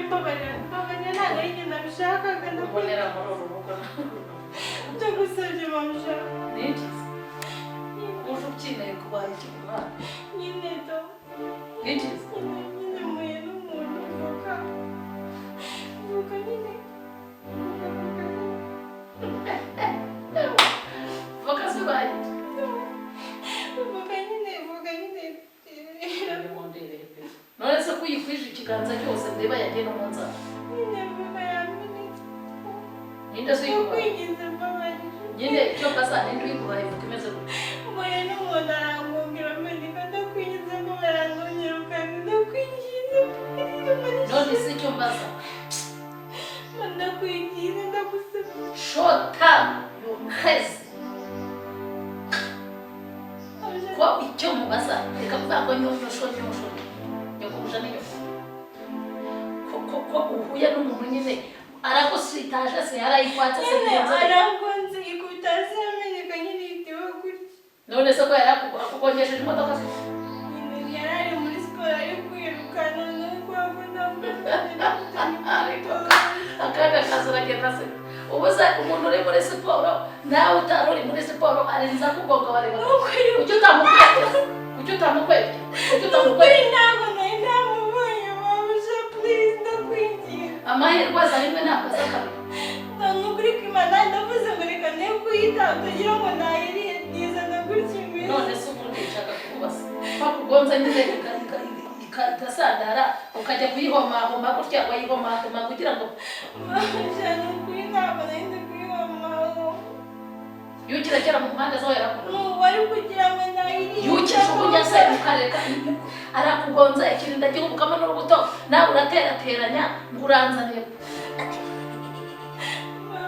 mbabarira ntabwo ari njye nabishakaga mbonera muri uru rugo ndagusabye mamusha n'injiza uje ukeneye kubaha ikintu mwana nyine do n'injiza nyine muye n'umuntu vuga nyine voka zibaye vuga nyine none se kuyikwije ikiganza cyose ndeba yagiye no mu nzara nyine vuga yamenetse ninde se uyiguhaye ukwinjiza mbabarira nyine icyo mbasa ninde uyiguhaye voka imeze gutya muye n'umuntu arangungera ameneka ndakwinjiza mbabarira ndongera ndakwinjiza none se icyo mbasa ndakwinjiza ndagusabye shota yukeze ko icyo mubaza reka kuvuga ngo nyosho nyokuja niyo ko uhuye n'umuntu nyine aragusitaje se yarayikwatse se neza aragonze ikutase ameneka nyine itewe gutya none se ko yarakugongesheje imodoka se nyine yarari muri siporo ari kwirukana nuko abona akaga kazi uragenda se ubu se umuntu uri muri siporo nawe utari uri muri siporo arinza kugonga wareba kuki utamukwebye ntabwo nari namubonye mamusha please ndakwingiye amahirwe aza rimwe ntabwo aza kabiri ntabwo kuri kwimana ndavuze ngo reka ne kuyita utagira ngo nayiriye nizana gutya imbere none se ubundi nshaka kukubaza bakugonze nyine igasandara ukajya kuyihomahoma gutya wayihomahoma kugira ngo mamusha ni ukuri ntabwo nari ndi kuyihomaho yukira kera mu mpande zo yarakubona wari kugira ngo nayiriye yukijugunya se ukareka arakugonza ikirinda gihubukamo n'urubuto nawe uraterateranya ngo uranzanire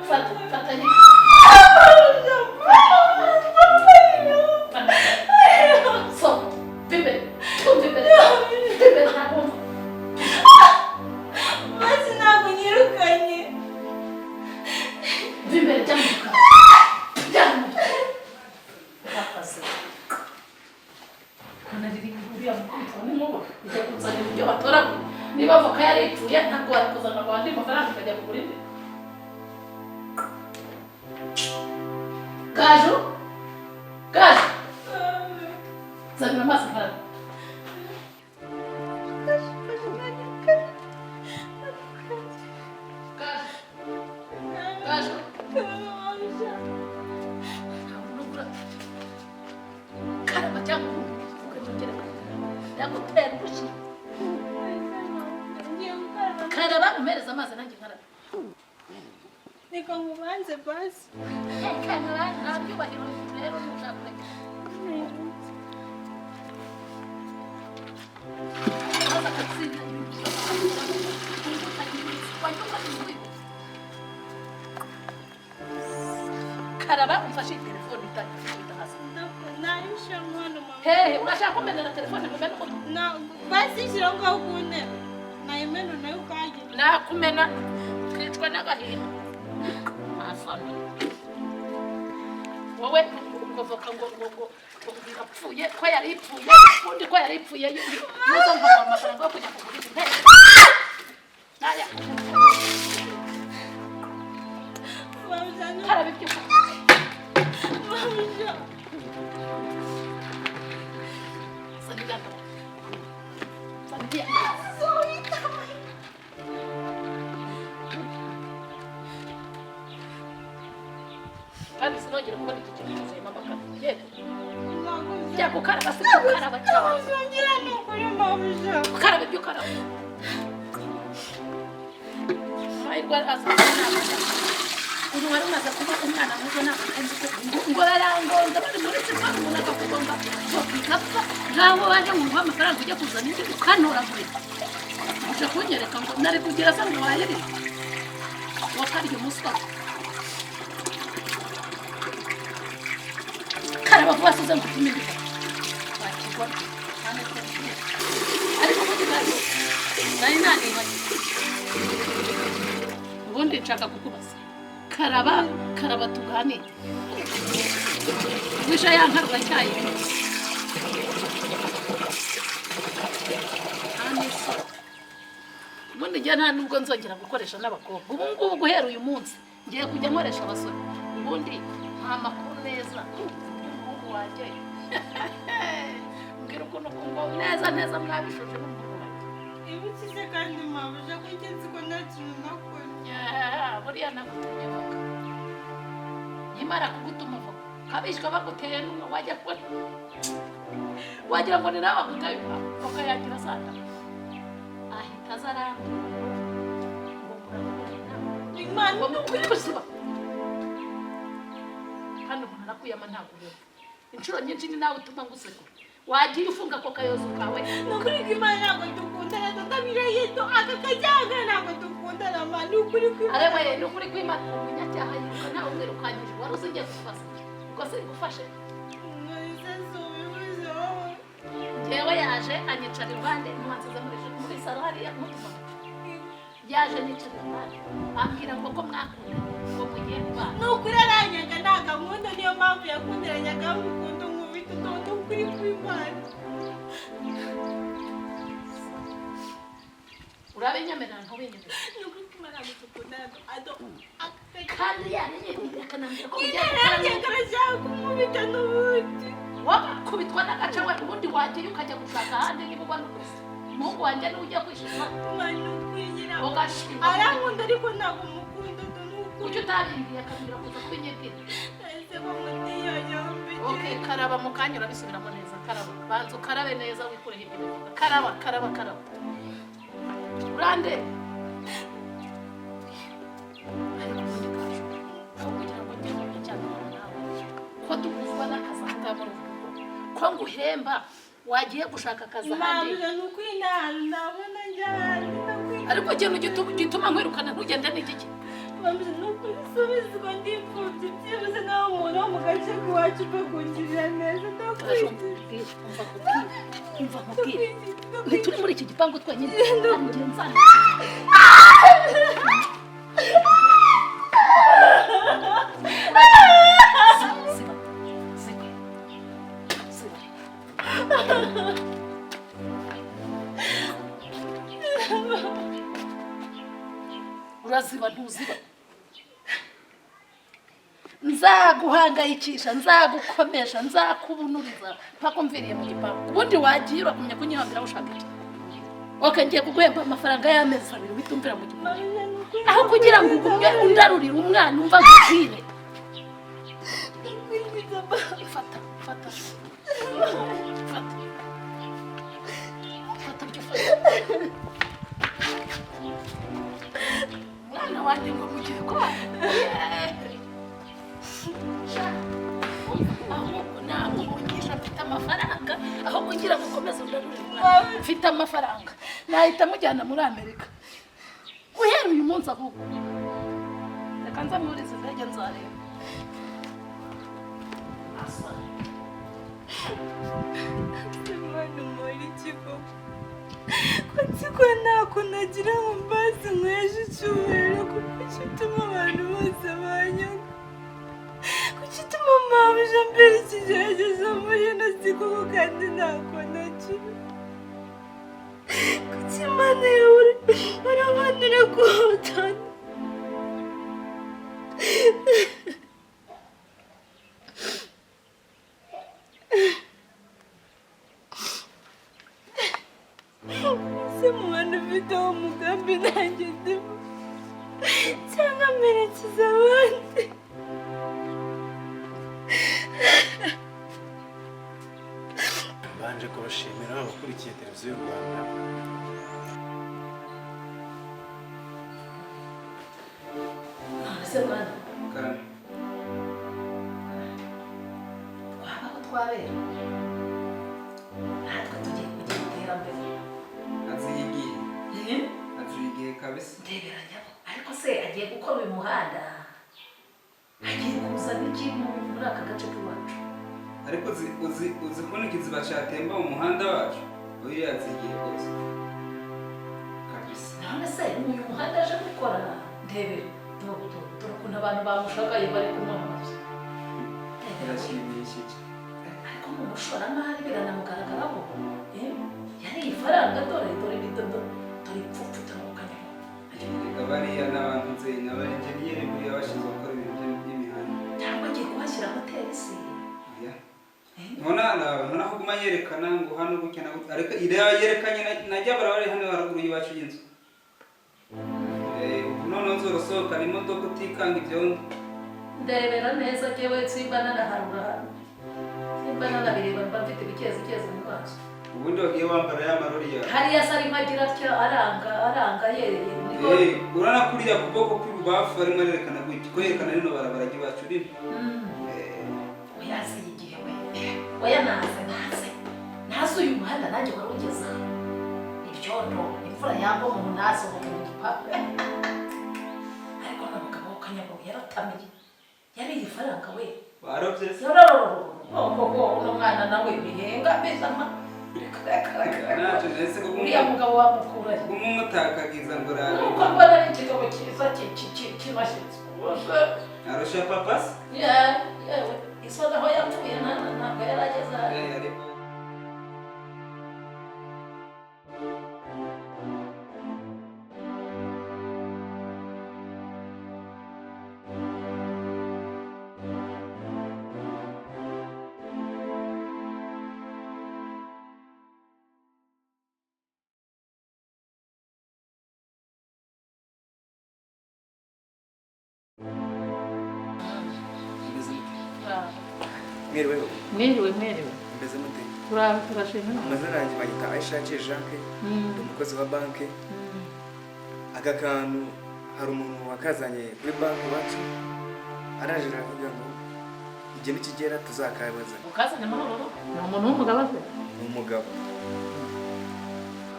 fata nyine so vimbere ntabwo maze ntabwo nyirukanye vimbere byamuka akazi kanariri uriya mukubita n'inkuba ujya kuzanira ibyo batoraguye niba avoka yari ipfuye ntabwo wari kuzana ngo andi mafaranga ukajya kugura indi gaju zanira amazi nkarabe gaju karaba cyangwa ukajya yagutera urushyi karaba umereza amazi nanjye nkarabe reka ngubanze basi karaba nta byubahiro rero ntushaka kureka maze agatsinda karaba umfashe telefone itagifite hasi nayishyira umwana mama hehe urashaka kumenera telefone kumena umutu basi shyira ngaho ku ntebe nayimena nayo ukagira nakumena twicwa n'agahinda asana wowe ngovoka ngo yapfuye ko yari ipfuye undi ko yari ipfuye yuza mva amafaranga yo kujya kugura intebe naya karaba ibyo kandi sinongera kubona iki kintu cyuzuyemo amakara jya gukaraba se gukaraba cyangwa gukaraba ibyo ukaraba amahirwe aza ubu wari umaze kuba umwana muto ntabwo kandi ngo rarangonza bari muri siporo umuntu akakugomba igapfa nkaho waje wumva amafaranga ujya kuzana indi ukantoragurika uje kunyereka ngo nari kugira se ngo wayirire wakarya umuswa karaba vuba size ngo utume ibita wakigwa ariko ubundi nari nanibanye ubundi nshaka kukubaza karaba tuganire wisha yankarwa cyayi ubundi njye nta nubwo nzongera gukoresha n'abakobwa ubu ngubu guhera uyu munsi ngiye kujya nkoresha abasore ubundi nta makuru neza umuhungu wanjye mbwira ukuntu kumva neza mwabishoje n'umuhungu wanjye ibukize kandi mabuja ko ngenzi ko nta kintu nakora buriya nagutumye voka nimara kugutuma voka kabishwa baguteye n'umwe wajya kubona wagira ngo ni nawe bagutaye voka yagira sata ahita azarambura ngo murabona imana ngo mukuri gusiba kandi umuntu arakuyama ntabwo ureba inshuro nyinshi ni nawe utuma ngusekura wagiye ufunga ako kayozo kawe nukuri ko imana ntabwo dukundana tutabiraye to aka kajyaga ntabwo dukundana ma nukuri ko arewe nukuri ko imana umunyacyaha yiruka ntawe umwirukanyije wari uzi ngiye gufasha ubwo se ngufashe njyewe yaje anyicara iruhande ntiwansize muri saro hariya mutuma yaje nicara iruhande ambwira ngo ko mwakunda ngo mugiye kubana nukuri aranyaga nta gahunda niyo mpamvu yakunderanyaga mukunda nkubita utonde ukuri kw'imana urabinyemerera ntubinyemere nukuri ko imana dukundana ado kandi yanyemerera akanambwira ko mugiye aranyaga arashaka kumubita n'ubundi wakubitwa n'agace we ubundi wagiye ukajya gushaka ahandi niba ubona ukuze umuhungu wanjye niwe ujya kwishima ugashima arankunda ariko ntabwo mukunda kuki utabimbwiye akambwira kuza kubinyibwira okay karaba mu kanya urabisubiramo neza karaba banza ukarabe neza wikureho ibyo bivuga karaba urande ariko ubundi kacu aho kugira ngo njye mu cyane nawe ko dukuzwa n'akazanga muri ko nguhemba wagiye gushaka akazi ahandi ariko ikintu gituma nkwirukana ntugende n'igiki subizwa ndipfubye byibuze nawe umuntu wo mu gace k'iwacu ube kungirira neza umva nkubwire ntituri muri iki gipangu twenyine nzana uraziba ntuziba nzaguhangayikisha nzagukomesha nzakubunuriza mpaka umviriye mu gipangu ubundi wagiye urakumye kunyihambira ushaka iki oke ngiye kuguhemba amafaranga y'amezi 2 bitumvira mu gipangu aho kugira ngo ugumye undarurire umwana umva ngubwire fata mwana wanjye ngo mugiye kwa ahubwo ntabwo umugisha mfite amafaranga aho kugira ngo ukomeze undarurire umwana mfite amafaranga nahita mujyana muri Amerika guhera uyu munsi ahubwo reka nza muri izi ndege nzareba Mwana muri ikigo ko nziko ntako nagira ngo mbaze nkweje icyubahiro kuko gituma abantu bose banyoga ko gituma mabuja mbere ikigeragezo muri ino sigo kandi ntako nagira kuki imana yawe urabanira kuhutana ese mu bantu ufite uwo mugambi nanjye ndimo cyangwa mperekeza abandi mbanje kubashimira abakurikiye televiziyo y'u Rwanda ese mwana karame twabaho twabera natwe tugiye kugira iterambere aziyigiye kabisa ndeberanya ariko se agiye gukora uyu muhanda agiye kuzana iki muri aka gace k'iwacu ariko uzi ko n'ikiziba cyatemba mu muhanda wacu uyu yazigiye rwose kabisa none se uyu muhanda aje gukora ndebera dore ukuntu abantu bamushagaye bari kunywa amazi birashimishije ariko mu mushoramari biranamugaragaraho yari ifaranga dore ipfupfu turamukanya bariya n'abantu nzenya abarenjeniyeri buriya bashinzwe gukora ibintu by'imihanda cyangwa agiye kuhashyira hoteli se. nona aho guma yerekana ngo hano gutya na gutya ariko iriya yerekanye najya barabari hano haruguru y'iwacu y'inzu none nzorosohokana imodoka utikanga ibyondo ndebera neza jewe simba nanaharura simba nanabireba mba mfite ibikezo mu maso. ubundi wagiye wambara ya marori yawe hariya se arimo agira atya aranga yereye urana kuriya kuboko kw'ibubafu arimo arerekana gutya ko yerekana rino barabara ry'iwacu rino oyazi igihe we oya naze uyu muhanda nanjye wari ugeza ibyondo imvura yagwa mu nasohoke mu gipapu ariko n'umugabo w'akanyabugabo yaratamiye yariye ifaranga we warobye se n'umwana nawe bihenga bizama ntacyo nahise uriya mugabo wamukurahe umutakagiza ngo rabe nuko mbona ari ikigabo cyiza kibashyitse arusha papa se yewe isoza aho yapfuye ntabwo yari ageze hano. mwiriwe Mwiriwe. mbeze mute Turashima. amazina yanjye bayita Aisha Jacques ndi umukozi wa banki aka kantu hari umuntu wakazanye kuri banki iwacu araje aravuga ngo igihe nikigera tuzakabaza Ukazanye amahoro ni umuntu w'umugabo se? ni umugabo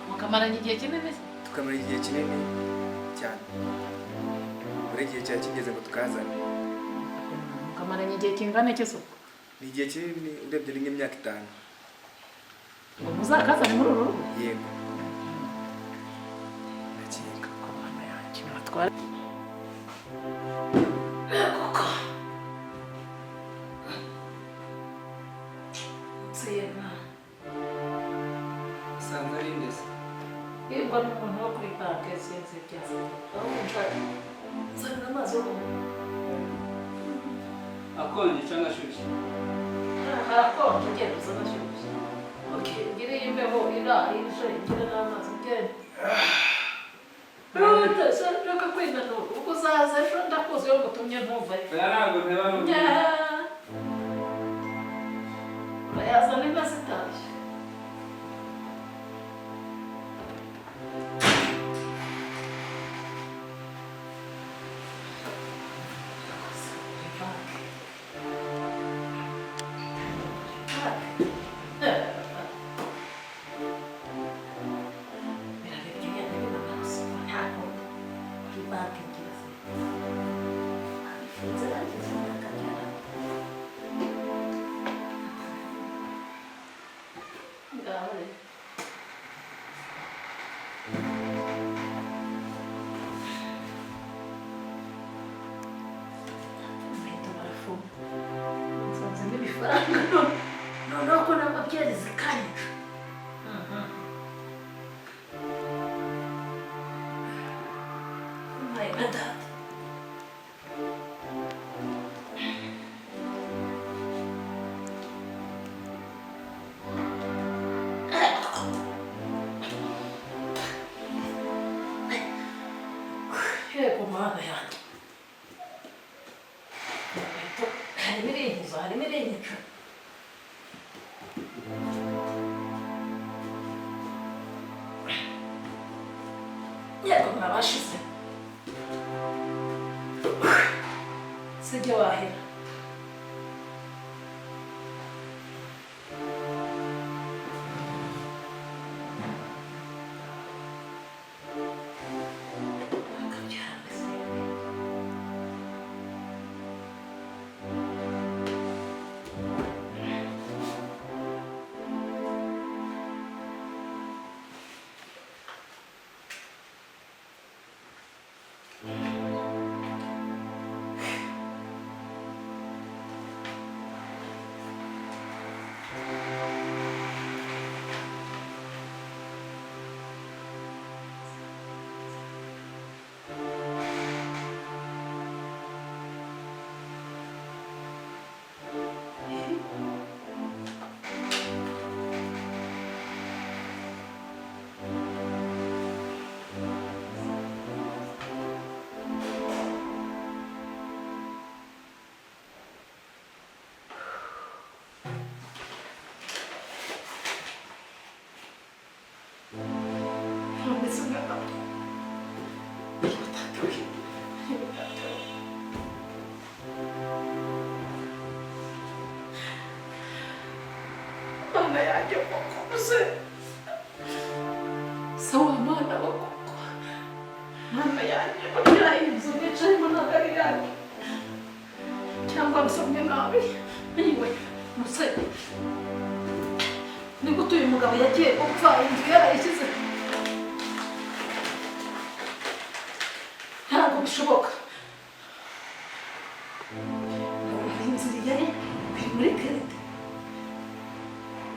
mukamaranye igihe kinini se? tukamara igihe kinini cyane buri gihe cyari kigeze ngo tukazane mukamaranye igihe kingana iki se? ni igihe kinini urebye ni nk'imyaka 5 ngo muzakazane muri uru rugo? yego nakeka abana yanjye batwara usanze ari ndetse Yibwa n'umuntu wo kuri banki sinzi ibyazo. Aho nshaka nsanga amazi yo kunywa. akonje cyangwa ashyushye Harakonje ugenda uzana ashyushye. Okay, ngire imbeho irije ngire n'amazi ugenda. Ndashaka kwinanura ubwo uzaza ejo ndakuzi yo ngutumye ntumva. oya ntabwo nteba Urayazana inka zitashye. Noneho n'amabwiriza zikanyije. My God. Yego mana yanjye. Harimo irengeje. Yego mwabashize. Sijya wahera. yanjye koko se sawa mana wa koko mana yanjye burya iyi nzu nicayemo ntabwo ari yanjye cyangwa nsomye nabi anyway musore ni gute uyu mugabo yagiye gupfa inzu yarayishyize ntabwo bishoboka inzu yari iri muri kerete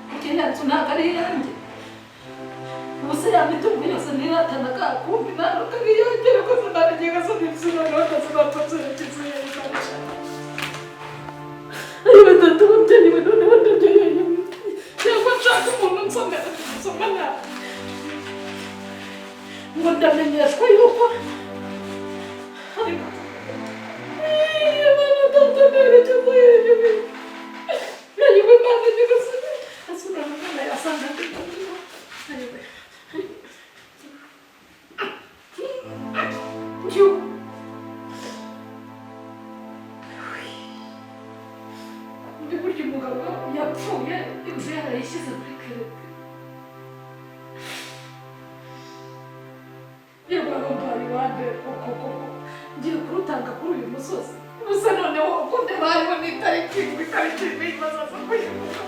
kuko iriya nzu ntabwo ari iyanjye ubuse ya mitungo yose niratanaga kumbi ntanuka n'iyanjye rwose ntaregeye gasoni inzu noneho ndazibapfatse yakize ariwe data umubyeyi we noneho ndabyeye cyangwa nshaka umuntu nsomera nsoma nabi ngo ndamenyeshwa yuko ariko Imana data nerekeza yenyine yenyine Imana nyagasani asubira mu mwana yasanga ndikubwira ariwe ndi burya umugabo yapfuye inzu yarayishyize muri kerete yewe abambari wande koko ngiye kurutanga kuri uyu musozi gusa noneho uko ndeba hariho n'itariki itariki bazaza kuyivuga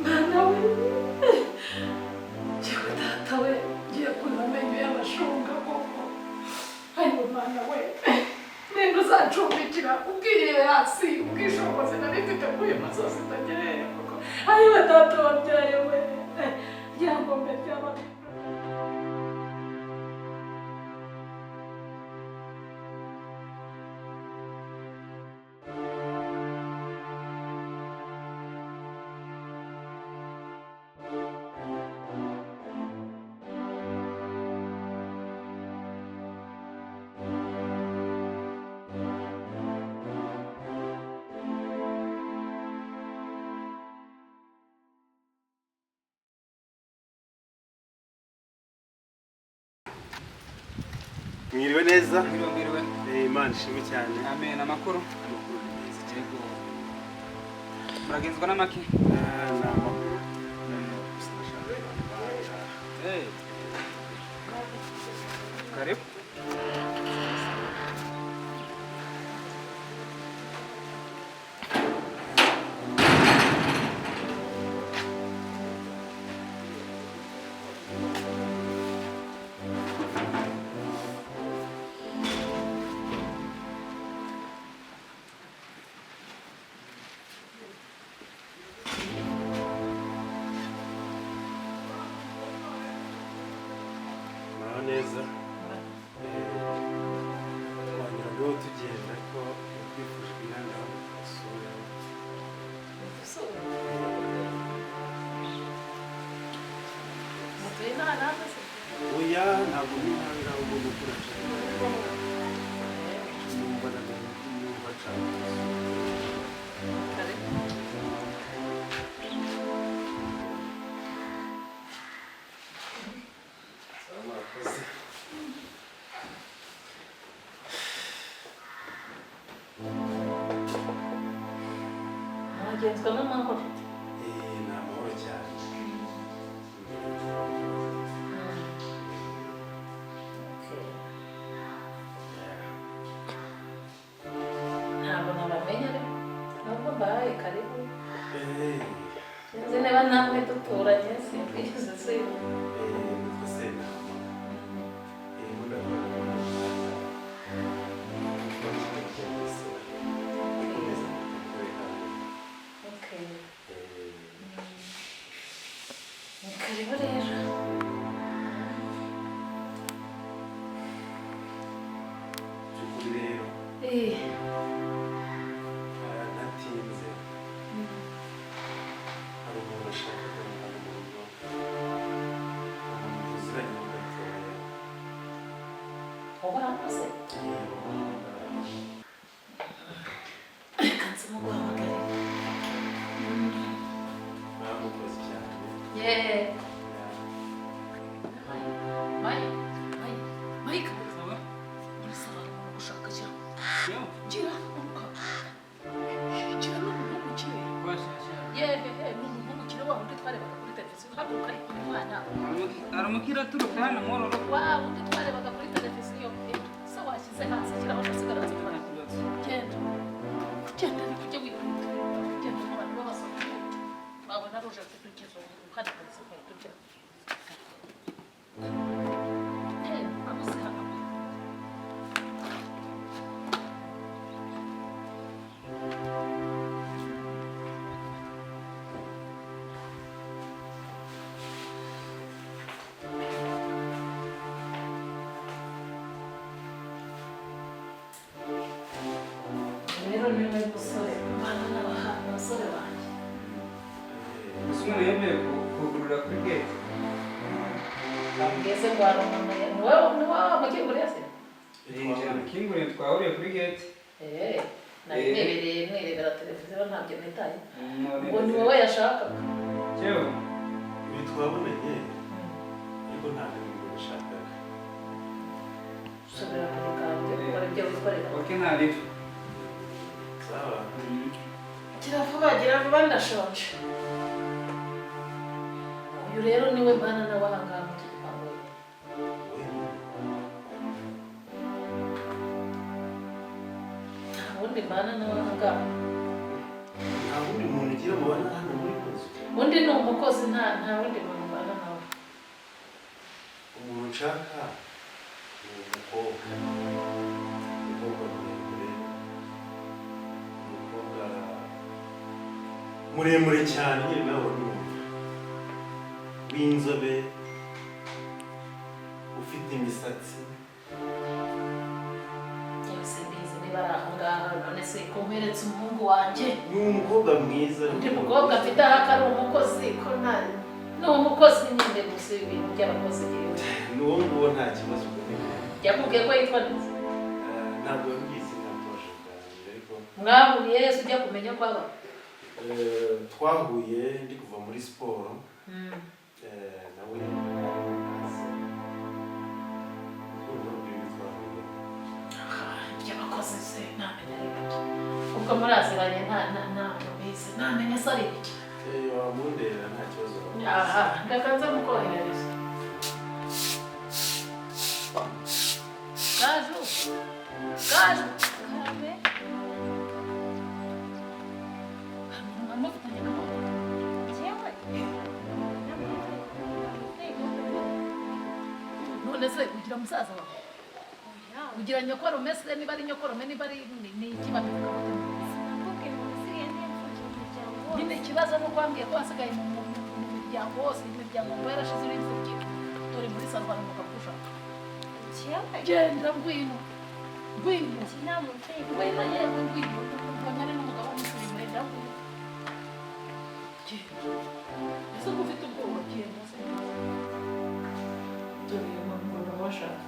mwana we yewe data we ngiye kunywa amenyo y'abashunga koko ayiwe mwana we nenda uzacumbikira ubwiye hasi ubwishobozi nari mfite kuri uyu musozi ndagereye koko ayiwe data wabyaye we ryangombe ry'abana Mwiriwe neza. Mwiriwe. Imana ishimwe cyane. Amen. Amakuru meza cyego. Muragenzwa n'amaki? N'amakuru. Karibu. Neza. Wanyuraho tugenda ko twifuje inanga asura. Mutuye n'ahandi se? Oya ntabwo n'inanga ubu gukura cyane. Numva numva cyane. Agenzwa n'amahoro. Ni amahoro cyane. Ntabwo nabamenya ariko nubwo mbahaye karibu. Sinzi niba namwe duturanye simbizi se. Karibu rero. Natinze. Hari umuntu ashaka kumenya umuntu uziranye mu gatoya. Wowe urakoze? Reka nsimuguhamagare. Murakoze cyane. Yeah. Mike. Urasaba gushaka cyangwa? Gira uka. Gira no gukeye. Yeah. hano mwororo Wow, undi twarebaga kuri televiziyo se washyize hasi shyiraho ugasigara zikora genda genda ujye wihuta genda abantu b'abasore babona ruje kutukiza kandi kuzikorera tujya rero niwe musore umwana n'abasore banjye gusa umuntu yemeye kugurura kuri gate bambwize ngo hari umuntu ni wowe wamukinguriye se kingure twahuriye kuri gate nari nibereye mwirebera televiziyo ntabyo nitaye ngo ni wowe yashakaga cyewe ibi twabonanye ariko nta n'ibintu bishakaga subira ku muganga ukora ibyo wikorera oke nta rifu sawa gira vuba ndashonje uyu rero niwe mbana nawe ahangaha mu gipangu nta wundi mbana nawe ahangaha nta wundi muntu ugira mubana hano muri kozi undi ni umukozi nta wundi muntu mbana nawe umuntu nshaka ni umukobwa muremure umukobwa muremure cyane nyine nawe urumva w'inzobe ufite imisatsi yose mbizi niba ari ahangaha none se kumweretse umuhungu wanjye ni umukobwa mwiza undi mukobwa afite aho akari umukozi ko ni umukozi nyine gusa ibintu by'abakozi yewe n'uwo nguwo nta kibazo yakubwiye ko yitwa neza ntabwo yabizi ntabwoje bwanjye ariko mwahuriye yese ujya kumenya ko aba twahuye ndi kuva muri siporo nawe iby'abakozi se ntamenya ari bike ubwo muraziranye ntabwo bizi ntamenya se ari bike wamundera nta kibazo aha ndakanza mukoherereza Gaju Karame. mufitanye n'amahoro Jewe. none se ugira musaza wawe Oya. ugira nyokoro mese niba ari nyokoro niba ari ni iki babivuga gute Sinambuke musiye n'imfuje umuryango wose. nyine ikibazo ni uko wambwiye ko wasigaye mu miryango wose imiryango ngo yarashize imfubyi dore muri sarwana mu kagushaka Jewe. genda ngwino Sinambuke. ngwino yewe ngwino mbonane n'umugabo w'umusore mwenda ngwino genda ese ko ufite ubwoba genda se dore uyu muntu washaka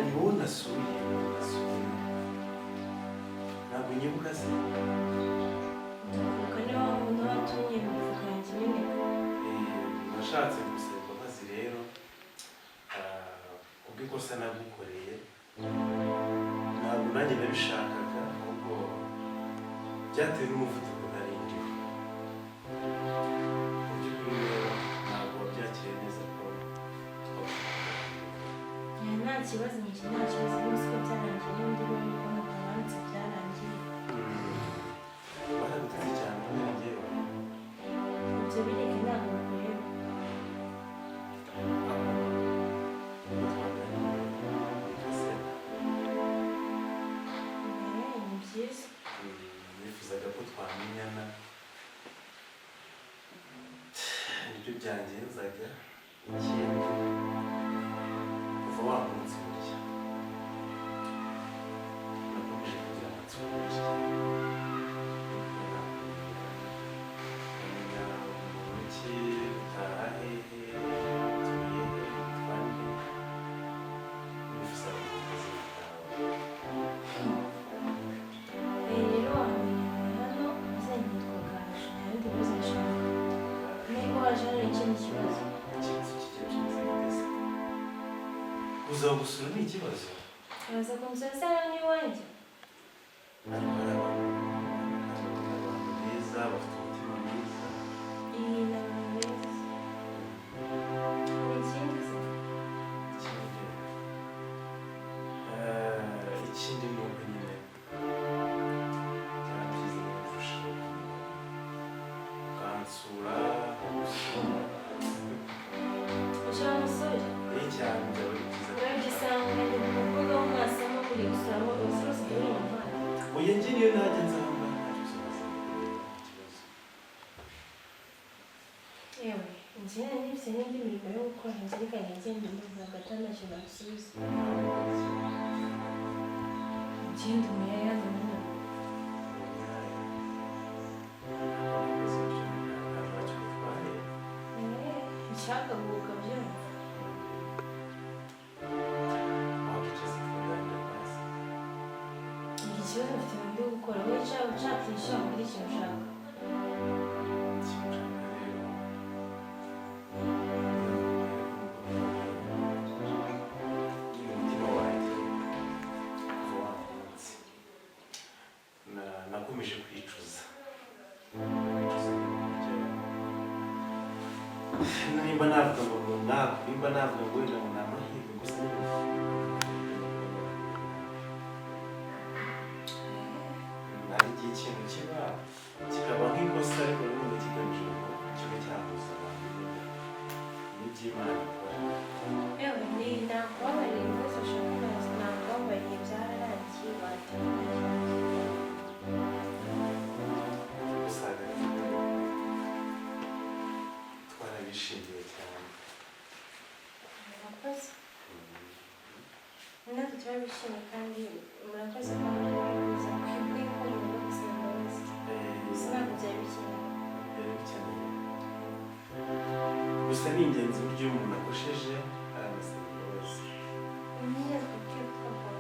ni wowe nasuye ntabwo nyibuka se nashatse gusaba imbabazi rero kubw'ikosa nagukoreye ntabwo nanjye nabishakaga ahubwo byatewe n'umuvuduko nari ndiho mu by'ukuri rero ntabwo wabyakiriye neza ko nta kibazo nyinshi nta kibazo rwose ko byarangiye n'undi muntu ubona banditse byarangiye baraguteze cyane kubera njyewe ibyo bireke ntabwo bikorera ni byiza nifuzaga ko twamenyana nibyo byangenzaga ikindi kuva wa munsi burya nakomeje kugira amatsiko menshi cyane kuza gusura ni ikibazo. uraza kunsura se hano n'iwanjye? Ariko hari abantu beza bafite umutima mwiza. Iyi ni abantu beza. Hari ikindi se? Ikindi ni uko nyine byaba byiza gufasha ukansura ushaka umusore? cyane byaba ari byiza. uragisanga ni mu mbuga wo mwasamo kuri gusura aho ubucuruzi bw'uyu muhanda. Oya njye niyo najya nzamba ntacyo uzaza ikibazo. yewe njye nifite n'indi mirimo yo gukora nzirikanye ngenda mbuga hagati ntacyo nagusubiza. ikindi umuyaga ni munini. nshaka guhuka byumva. iki kibazo mfite mu byo gukora wowe ushakisha muri ikintu ushaka. nakomeje kwicuza nimba navuga ngo runaka nimba navuga ngo wenda ngo ni amahirwe gusa hari igihe ikintu kiba kikaba nk'ikosa ariko n'ubundi kigamije ngo kibe cyahuza abantu n'iby'Imana ikora. yewe ni nakubabariye ibibazo ushaka kubaza nakubabariye byararangiye watangaje. usanga twarabishimiye cyane. murakoze natwe turabishimye kandi murakoze ko murabibuza kwikora no gusaba imbabazi. gusa ntabwo byari bikenewe. gusa ni ingenzi uburyo umuntu akosheje arabasaba imbabazi. niyo twakwiye twakora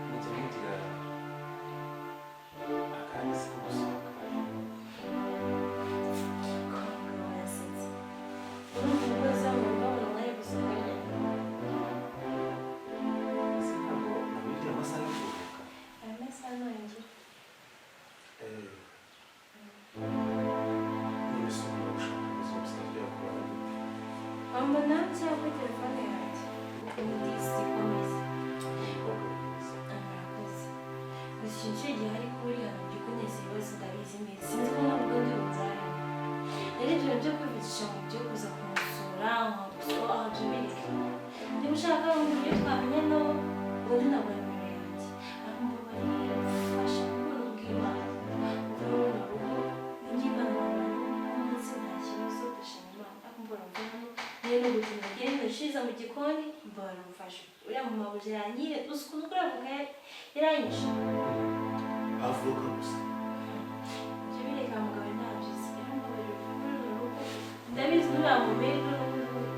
mujya mugira akandi si ko gusohoka mwasetse urumva ibibazo mubabona mwari gusohokana. ese ntabwo nabigira amasaha yo kuruhuka. aya masaha ntangira none se umuntu ushaka ubuzima busanzwe yakora gute? wambona cyangwa kuri telefone yanjye imidisi ikomeza. umukobwa mwiza. murakoze gusa ikintu cyo gihe ari kuri hano byo kuneza ibibazo ndabizi neza sinzi ko nta rugo ndi buzarane. rero ibyo byo kwivugisha mu byo kuza kumusura nkagusura aho byo bireke. niba ushaka uburyo twamenya no ubundi nabwo nimero yanjye aho mbabariye fasha kubona ubw'Imana uvuye mu rugo ingimana umunsi nta kibazo ndashima Imana ariko mbona mvamo niyo no gutuma ngenda nshiza mu gikoni mbona mfashe uriya mu mabuye yanyire uzi ukuntu kuri ako yaranyishe. avuka gusa. ibyo bireka mugabo ntabyizi rero mbabarira uvuye mu rugo ndabizi n'uriya mubiri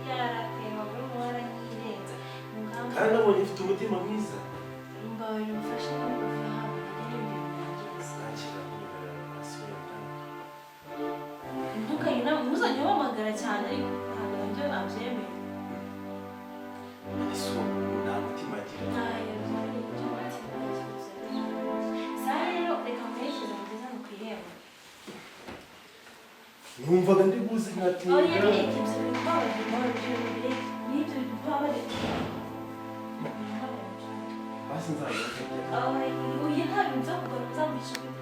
yarateye amaguru mu waranyirenza kandi abonye ufite umutima mwiza. mbabarira umfashe no kuva hano rero ibyo binangiriza. nakira kumugara asubira kandi ntukajye ntuzajya uhamagara cyane ariko ntabwo nabyo abyemera. ese uwo muntu nta mutima agira. saa rero reka muherekeze mugeze hano ku irembo. numvaga ndi buzi nkatinda. oya reka ibyo bintu twabaye mbabarira bireke n'ibyo bintu twabaye basi nzajya oya nta bintu byo kugaruza mu icumbi